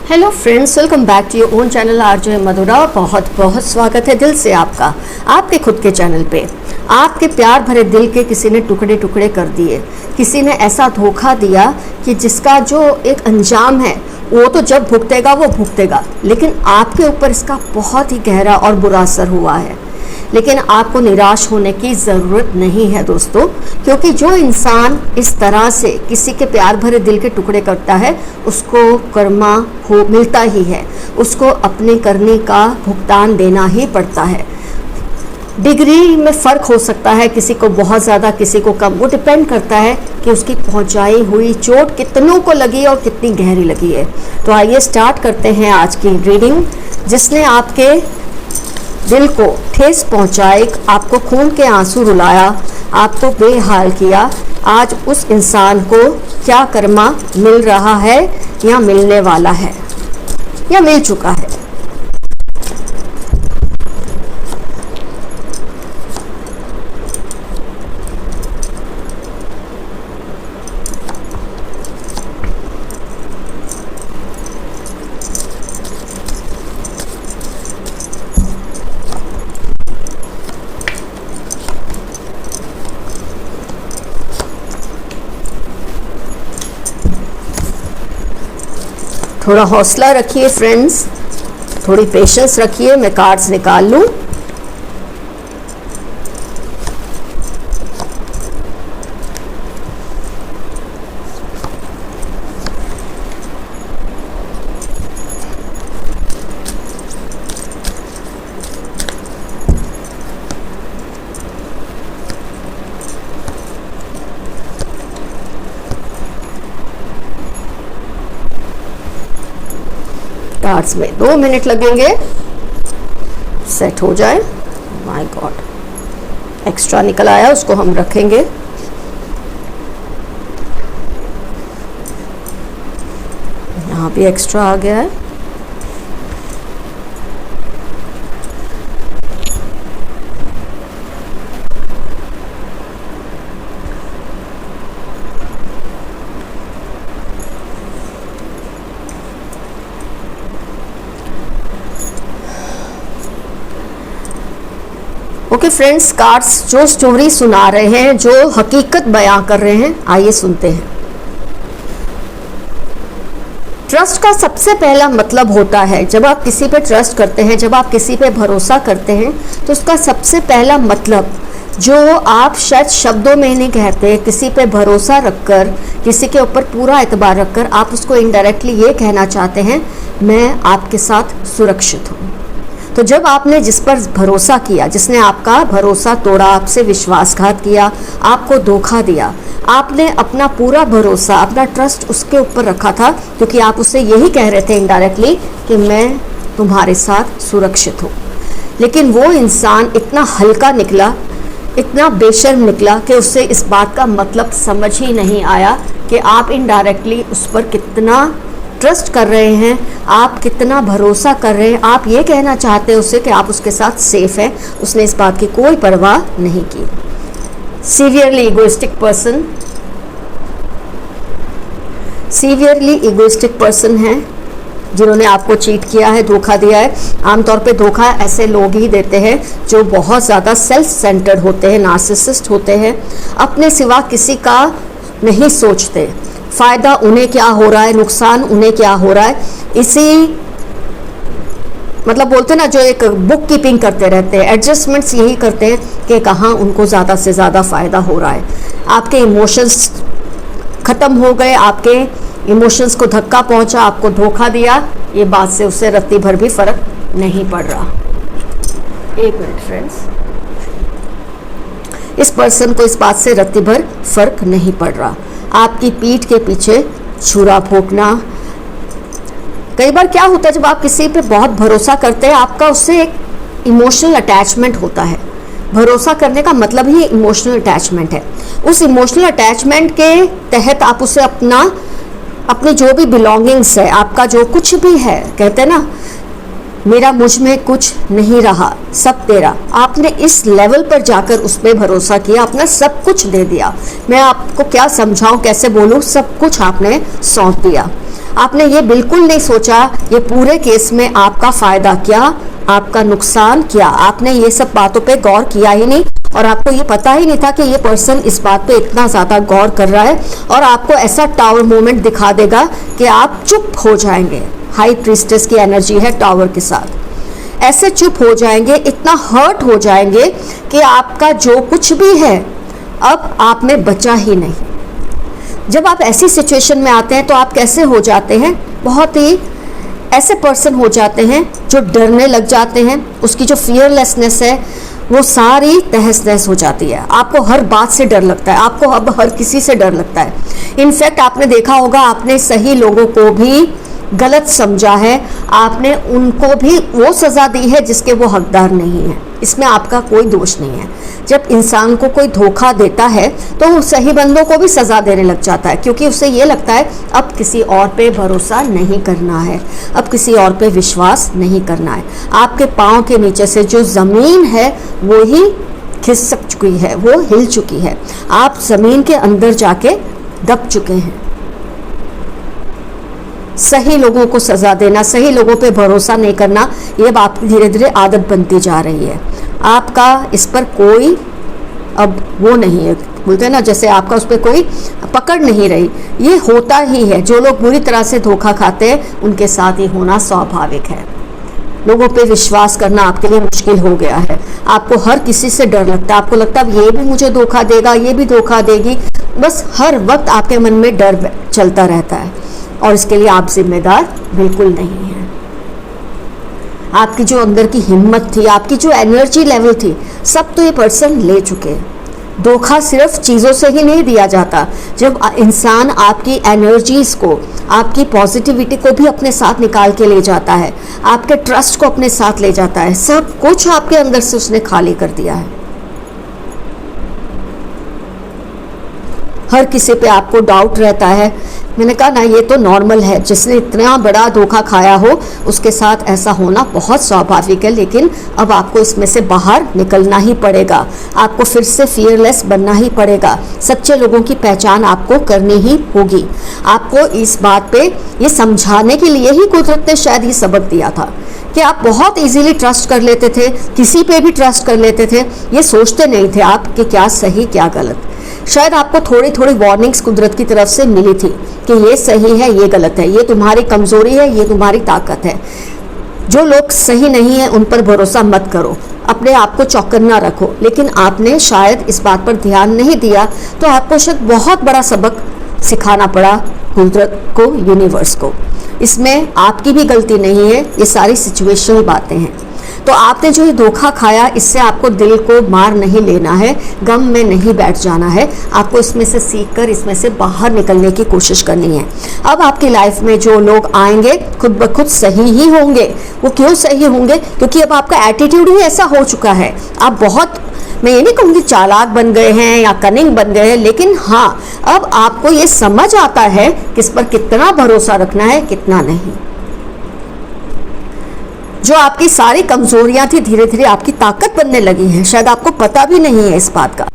Hello friends, welcome back to your own channel RJ Madhura. बहुत बहुत स्वागत है दिल से आपका आपके खुद के चैनल पे। आपके प्यार भरे दिल के किसी ने टुकड़े टुकड़े कर दिए, किसी ने ऐसा धोखा दिया कि जिसका जो एक अंजाम है वो तो जब भुगतेगा वो भुगतेगा, लेकिन आपके ऊपर इसका बहुत ही गहरा और बुरा असर हुआ है। लेकिन आपको निराश होने की ज़रूरत नहीं है दोस्तों, क्योंकि जो इंसान इस तरह से किसी के प्यार भरे दिल के टुकड़े करता है उसको कर्मा हो मिलता ही है, उसको अपने करने का भुगतान देना ही पड़ता है। डिग्री में फ़र्क हो सकता है, किसी को बहुत ज़्यादा किसी को कम, वो डिपेंड करता है कि उसकी पहुंचाई हुई चोट कितनों को लगी और कितनी गहरी लगी है। तो आइए स्टार्ट करते हैं आज की रीडिंग। जिसने आपके दिल को ठेस पहुंचाई, आपको खून के आंसू रुलाया, आपको बेहाल किया, आज उस इंसान को क्या कर्मा मिल रहा है या मिलने वाला है या मिल चुका है। थोड़ा हौसला रखिए फ्रेंड्स, थोड़ी पेशेंस रखिए। मैं कार्ड्स निकाल लूं। कार्ड्स में 2 मिनट लगेंगे सेट हो जाए। माय गॉड, एक्स्ट्रा निकल आया, उसको हम रखेंगे। यहाँ भी एक्स्ट्रा आ गया है। ओके फ्रेंड्स, कार्ड्स जो स्टोरी सुना रहे हैं, जो हकीकत बयां कर रहे हैं, आइए सुनते हैं। ट्रस्ट का सबसे पहला मतलब होता है, जब आप किसी पे ट्रस्ट करते हैं, जब आप किसी पे भरोसा करते हैं, तो उसका सबसे पहला मतलब जो आप शायद शब्दों में नहीं कहते, किसी पे भरोसा रखकर, किसी के ऊपर पूरा एतबार रखकर आप उसको इनडायरेक्टली ये कहना चाहते हैं, मैं आपके साथ सुरक्षित हूँ। तो जब आपने जिस पर भरोसा किया, जिसने आपका भरोसा तोड़ा, आपसे विश्वासघात किया, आपको धोखा दिया, आपने अपना पूरा भरोसा, अपना ट्रस्ट उसके ऊपर रखा था, क्योंकि आप उससे यही कह रहे थे इनडायरेक्टली कि मैं तुम्हारे साथ सुरक्षित हूँ। लेकिन वो इंसान इतना हल्का निकला, इतना बेशर्म निकला कि उससे इस बात का मतलब समझ ही नहीं आया कि आप इनडायरेक्टली उस पर कितना ट्रस्ट कर रहे हैं, आप कितना भरोसा कर रहे हैं। आप ये कहना चाहते हैं उससे कि आप उसके साथ सेफ हैं। उसने इस बात की कोई परवाह नहीं की। Severely egoistic person, severely egoistic person है जिन्होंने आपको चीट किया है, धोखा दिया है। आमतौर पे धोखा ऐसे लोग ही देते हैं जो बहुत ज़्यादा सेल्फ सेंटर्ड होते हैं, नार्सिसिस्ट होते हैं, अपने सिवा किसी का नहीं सोचते। फ़ायदा उन्हें क्या हो रहा है, नुकसान उन्हें क्या हो रहा है, इसी मतलब बोलते ना, जो एक बुक कीपिंग करते रहते हैं, एडजस्टमेंट्स यही करते हैं कि कहाँ उनको ज़्यादा से ज़्यादा फ़ायदा हो रहा है। आपके इमोशंस ख़त्म हो गए, आपके इमोशंस को धक्का पहुंचा, आपको धोखा दिया, ये बात से उससे रत्ती भर भी फ़र्क नहीं पड़ रहा। एक मिनट फ्रेंड्स, इस पर्सन को इस बात से रत्ती भर फ़र्क नहीं पड़ रहा। आपकी पीठ के पीछे छुरा भोंकना। कई बार क्या होता है, जब आप किसी पे बहुत भरोसा करते हैं, आपका उससे एक इमोशनल अटैचमेंट होता है। भरोसा करने का मतलब ही इमोशनल अटैचमेंट है। उस इमोशनल अटैचमेंट के तहत आप उसे अपनी जो भी बिलोंगिंग्स है, आपका जो कुछ भी है, कहते हैं ना, मेरा मुझ में कुछ नहीं रहा, सब तेरा। आपने इस लेवल पर जाकर उस पर भरोसा किया, अपना सब कुछ दे दिया। मैं आपको क्या समझाऊं, कैसे बोलूं, सब कुछ आपने सौंप दिया। आपने ये बिल्कुल नहीं सोचा ये पूरे केस में आपका फायदा क्या, आपका नुकसान क्या। आपने ये सब बातों पे गौर किया ही नहीं, और आपको ये पता ही नहीं था कि ये पर्सन इस बात पे इतना ज़्यादा गौर कर रहा है और आपको ऐसा टावर मोमेंट दिखा देगा कि आप चुप हो जाएंगे। हाई प्रीस्टेस की एनर्जी है टावर के साथ। ऐसे चुप हो जाएंगे, इतना हर्ट हो जाएंगे कि आपका जो कुछ भी है अब आप में बचा ही नहीं। जब आप ऐसी सिचुएशन में आते हैं तो आप कैसे हो जाते हैं, बहुत ही ऐसे पर्सन हो जाते हैं जो डरने लग जाते हैं। उसकी जो फियरलेसनेस है वो सारी तहस नहस हो जाती है। आपको हर बात से डर लगता है, आपको अब हर किसी से डर लगता है। इनफैक्ट आपने देखा होगा, आपने सही लोगों को भी गलत समझा है, आपने उनको भी वो सज़ा दी है जिसके वो हकदार नहीं है। इसमें आपका कोई दोष नहीं है। जब इंसान को कोई धोखा देता है तो सही बंदों को भी सज़ा देने लग जाता है, क्योंकि उसे ये लगता है अब किसी और पे भरोसा नहीं करना है, अब किसी और पे विश्वास नहीं करना है। आपके पाँव के नीचे से जो ज़मीन है वो ही खिसक चुकी है, वो हिल चुकी है। आप ज़मीन के अंदर जाके दब चुके हैं। सही लोगों को सज़ा देना, सही लोगों पे भरोसा नहीं करना, ये अब आपकी धीरे धीरे आदत बनती जा रही है। आपका इस पर कोई अब वो नहीं है, बोलते हैं ना, जैसे आपका उस पर कोई पकड़ नहीं रही। ये होता ही है। जो लोग बुरी तरह से धोखा खाते हैं उनके साथ ये होना स्वाभाविक है। लोगों पे विश्वास करना आपके लिए मुश्किल हो गया है। आपको हर किसी से डर लगता है। आपको लगता है ये भी मुझे धोखा देगा, ये भी धोखा देगी। बस हर वक्त आपके मन में डर चलता रहता है, और इसके लिए आप जिम्मेदार बिल्कुल नहीं हैं। आपकी जो अंदर की हिम्मत थी, आपकी जो एनर्जी लेवल थी, सब तो ये पर्सन ले चुके हैं। धोखा सिर्फ चीज़ों से ही नहीं दिया जाता। जब इंसान आपकी एनर्जीज को, आपकी पॉजिटिविटी को भी अपने साथ निकाल के ले जाता है, आपके ट्रस्ट को अपने साथ ले जाता है, सब कुछ आपके अंदर से उसने खाली कर दिया है। हर किसी पे आपको डाउट रहता है। मैंने कहा ना, ये तो नॉर्मल है। जिसने इतना बड़ा धोखा खाया हो उसके साथ ऐसा होना बहुत स्वाभाविक है, लेकिन अब आपको इसमें से बाहर निकलना ही पड़ेगा। आपको फिर से फियरलेस बनना ही पड़ेगा। सच्चे लोगों की पहचान आपको करनी ही होगी। आपको इस बात पे ये समझाने के लिए ही कुदरत ने शायद ये सबक दिया था कि आप बहुत इजीली ट्रस्ट कर लेते थे, किसी पे भी ट्रस्ट कर लेते थे। ये सोचते नहीं थे आप कि क्या सही क्या गलत। शायद आपको थोड़ी थोड़ी वार्निंग्स कुदरत की तरफ से मिली थी कि ये सही है, ये गलत है, ये तुम्हारी कमज़ोरी है, ये तुम्हारी ताकत है। जो लोग सही नहीं है उन पर भरोसा मत करो, अपने आप को चौकन्ना रखो। लेकिन आपने शायद इस बात पर ध्यान नहीं दिया, तो आपको शायद बहुत बड़ा सबक सिखाना पड़ा कुदरत को, यूनिवर्स को। इसमें आपकी भी गलती नहीं है, ये सारी सिचुएशनल बातें हैं। तो आपने जो ये धोखा खाया, इससे आपको दिल को मार नहीं लेना है, गम में नहीं बैठ जाना है। आपको इसमें से सीखकर इसमें से बाहर निकलने की कोशिश करनी है। अब आपकी लाइफ में जो लोग आएंगे खुद ब खुद सही ही होंगे। वो क्यों सही होंगे? क्योंकि अब आपका एटीट्यूड ही ऐसा हो चुका है। आप बहुत, मैं ये नहीं कहूँगी चालाक बन गए हैं या कनिंग बन गए हैं, लेकिन हाँ, अब आपको ये समझ आता है किस पर कितना भरोसा रखना है, कितना नहीं। जो आपकी सारी कमजोरियां थी धीरे धीरे आपकी ताकत बनने लगी हैं। शायद आपको पता भी नहीं है इस बात का।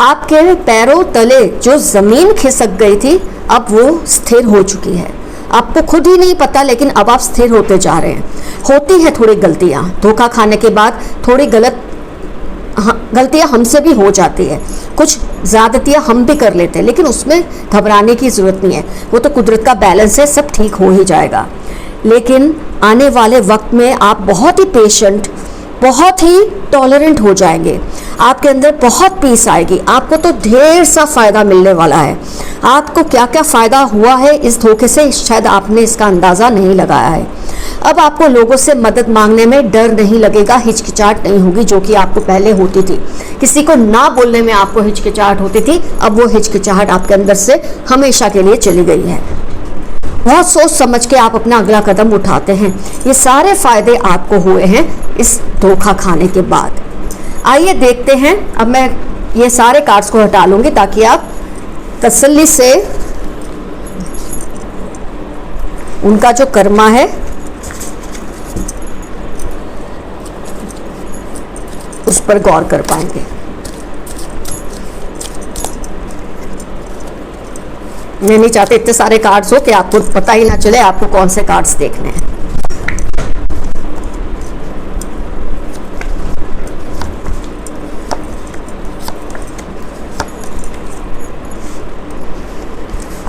आपके पैरों तले जो जमीन खिसक गई थी अब वो स्थिर हो चुकी है। आपको खुद ही नहीं पता, लेकिन अब आप स्थिर होते जा रहे हैं। होती है थोड़ी गलतियां, धोखा खाने के बाद थोड़ी गलतियां हमसे भी हो जाती है। कुछ ज़्यादतियां हम भी कर लेते हैं, लेकिन उसमें घबराने की ज़रूरत नहीं है। वो तो कुदरत का बैलेंस है, सब ठीक हो ही जाएगा। लेकिन आने वाले वक्त में आप बहुत ही पेशेंट, बहुत ही टॉलरेंट हो जाएंगे। आपके अंदर बहुत पीस आएगी। आपको तो ढेर सा फ़ायदा मिलने वाला है। आपको क्या क्या फ़ायदा हुआ है इस धोखे से, शायद आपने इसका अंदाज़ा नहीं लगाया है। अब आपको लोगों से मदद मांगने में डर नहीं लगेगा, हिचकिचाहट नहीं होगी, जो कि आपको पहले होती थी। किसी को ना बोलने में आपको हिचकिचाहट होती थी, अब वो हिचकिचाहट आपके अंदर से हमेशा के लिए चली गई है। बहुत सोच समझ के आप अपना अगला कदम उठाते हैं। ये सारे फायदे आपको हुए हैं इस धोखा खाने के बाद। आइए देखते हैं। अब मैं ये सारे कार्ड्स को हटा लूंगी ताकि आप तसल्ली से उनका जो कर्मा है उस पर गौर कर पाएंगे। मैं नहीं चाहते इतने सारे कार्ड्स हो कि आपको पता ही ना चले आपको कौन से कार्ड्स देखने हैं।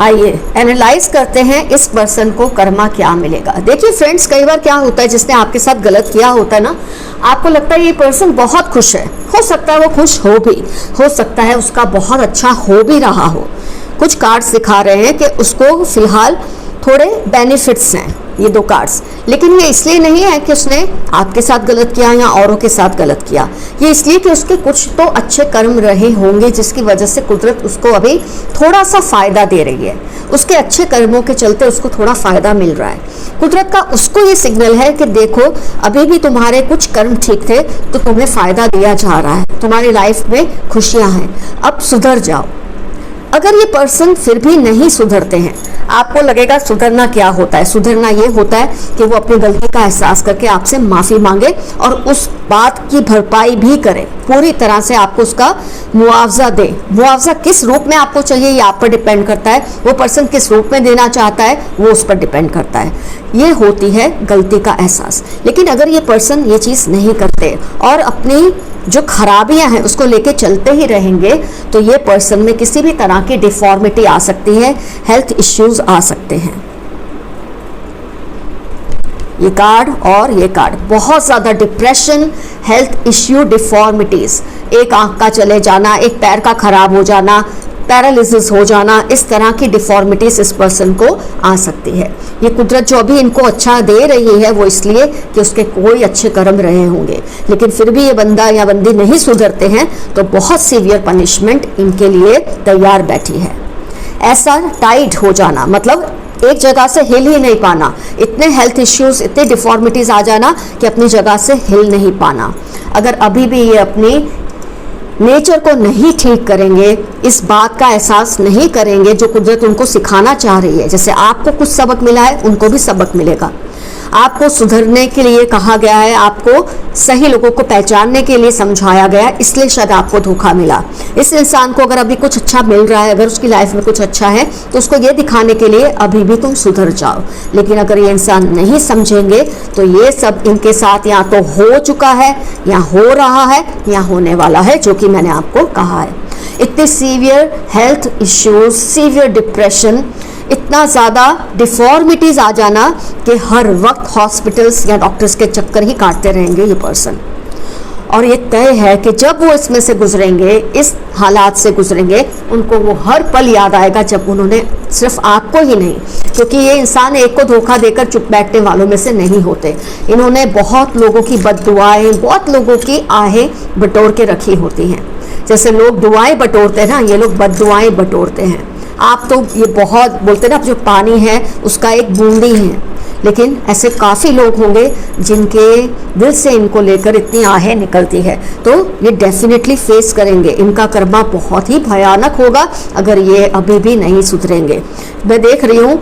आइए एनालाइज करते हैं इस पर्सन को कर्मा क्या मिलेगा। देखिए फ्रेंड्स, कई बार क्या होता है, जिसने आपके साथ गलत किया होता है ना, आपको लगता है ये पर्सन बहुत खुश है, हो सकता है वो खुश हो भी, हो सकता है उसका बहुत अच्छा हो भी रहा हो। कुछ कार्ड्स दिखा रहे हैं कि उसको फिलहाल थोड़े बेनिफिट्स हैं ये दो कार्ड्स, लेकिन ये इसलिए नहीं है कि उसने आपके साथ गलत किया या औरों के साथ गलत किया, ये इसलिए कि उसके कुछ तो अच्छे कर्म रहे होंगे जिसकी वजह से कुदरत उसको अभी थोड़ा सा फ़ायदा दे रही है। उसके अच्छे कर्मों के चलते उसको थोड़ा फ़ायदा मिल रहा है। कुदरत का उसको ये सिग्नल है कि देखो अभी भी तुम्हारे कुछ कर्म ठीक थे तो तुम्हें फ़ायदा दिया जा रहा है, तुम्हारी लाइफ में खुशियाँ हैं, अब सुधर जाओ। अगर ये पर्सन फिर भी नहीं सुधरते हैं, आपको लगेगा सुधरना क्या होता है। सुधरना ये होता है कि वो अपनी गलती का एहसास करके आपसे माफ़ी मांगे और उस बात की भरपाई भी करे, पूरी तरह से आपको उसका मुआवजा दे। मुआवजा किस रूप में आपको चाहिए ये आप पर डिपेंड करता है, वो पर्सन किस रूप में देना चाहता है वो उस पर डिपेंड करता है। ये होती है गलती का एहसास। लेकिन अगर ये पर्सन ये चीज़ नहीं करते और अपनी जो खराबियां हैं उसको लेके चलते ही रहेंगे तो ये पर्सन में किसी भी तरह की डिफॉर्मिटी आ सकती है, हेल्थ इश्यूज आ सकते हैं। ये कार्ड और ये कार्ड, बहुत ज़्यादा डिप्रेशन, हेल्थ इश्यू, डिफॉर्मिटीज़, एक आंख का चले जाना, एक पैर का खराब हो जाना, पैरालिसिस हो जाना, इस तरह की डिफॉर्मिटीज इस पर्सन को आ सकती है। ये कुदरत जो अभी इनको अच्छा दे रही है वो इसलिए कि उसके कोई अच्छे कर्म रहे होंगे, लेकिन फिर भी ये बंदा या बंदी नहीं सुधरते हैं तो बहुत सीवियर पनिशमेंट इनके लिए तैयार बैठी है। ऐसा टाइट हो जाना मतलब एक जगह से हिल ही नहीं पाना, इतने हेल्थ इश्यूज, इतने डिफॉर्मिटीज आ जाना कि अपनी जगह से हिल नहीं पाना। अगर अभी भी ये अपनी नेचर को नहीं ठीक करेंगे, इस बात का एहसास नहीं करेंगे जो कुदरत उनको सिखाना चाह रही है, जैसे आपको कुछ सबक मिला है उनको भी सबक मिलेगा। आपको सुधरने के लिए कहा गया है, आपको सही लोगों को पहचानने के लिए समझाया गया है, इसलिए शायद आपको धोखा मिला। इस इंसान को अगर अभी कुछ अच्छा मिल रहा है, अगर उसकी लाइफ में कुछ अच्छा है तो उसको ये दिखाने के लिए अभी भी तुम सुधर जाओ। लेकिन अगर ये इंसान नहीं समझेंगे तो ये सब इनके साथ या तो हो चुका है या हो रहा है या होने वाला है, जो कि मैंने आपको कहा है। इतने severe health issues, severe depression, इतना ज़्यादा डिफॉर्मिटीज़ आ जाना कि हर वक्त हॉस्पिटल्स या डॉक्टर्स के चक्कर ही काटते रहेंगे ये पर्सन। और ये तय है कि जब वो इसमें से गुजरेंगे, इस हालात से गुजरेंगे, उनको वो हर पल याद आएगा जब उन्होंने सिर्फ आपको ही नहीं, क्योंकि ये इंसान एक को धोखा देकर चुप बैठने वालों में से नहीं होते। इन्होंने बहुत लोगों की बद्दुआएं, बहुत लोगों की आहें बटोर के रखी होती हैं। जैसे लोग दुआएं बटोरते हैं ना, ये लोग बद्दुआएं बटोरते हैं। आप तो ये बहुत बोलते हैं ना, जो पानी है उसका एक बूंदी है, लेकिन ऐसे काफ़ी लोग होंगे जिनके दिल से इनको लेकर इतनी आहें निकलती है, तो ये डेफिनेटली फेस करेंगे। इनका कर्मा बहुत ही भयानक होगा अगर ये अभी भी नहीं सुधरेंगे। मैं देख रही हूँ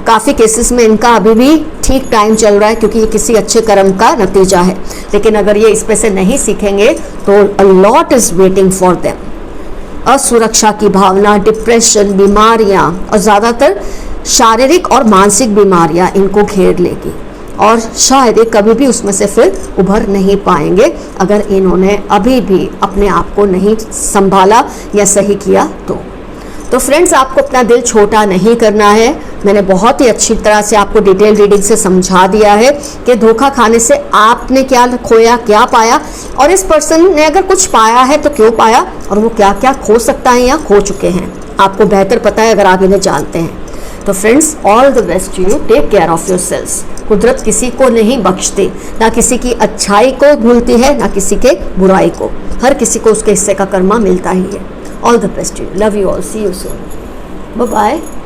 काफ़ी केसेस में इनका अभी भी ठीक टाइम चल रहा है, क्योंकि ये किसी अच्छे कर्म का नतीजा है। लेकिन अगर ये इस पे से नहीं सीखेंगे तो a lot is waiting for them. असुरक्षा की भावना, डिप्रेशन, बीमारियां और ज़्यादातर शारीरिक और मानसिक बीमारियां इनको घेर लेगी और शायद ये कभी भी उसमें से फिर उभर नहीं पाएंगे अगर इन्होंने अभी भी अपने आप को नहीं संभाला या सही किया तो फ्रेंड्स, आपको अपना दिल छोटा नहीं करना है। मैंने बहुत ही अच्छी तरह से आपको डिटेल रीडिंग से समझा दिया है कि धोखा खाने से आपने क्या खोया, क्या पाया, और इस पर्सन ने अगर कुछ पाया है तो क्यों पाया, और वो क्या क्या खो सकता है या खो चुके हैं। आपको बेहतर पता है अगर आप इन्हें जानते हैं। तो friends, all the best to you, take care of yourselves. कुदरत किसी को नहीं बख्शती, ना किसी की अच्छाई को भूलती है, ना किसी के बुराई को। हर किसी को उसके हिस्से का कर्मा मिलता ही है। All the best to you. Love you all. See you soon. Bye-bye.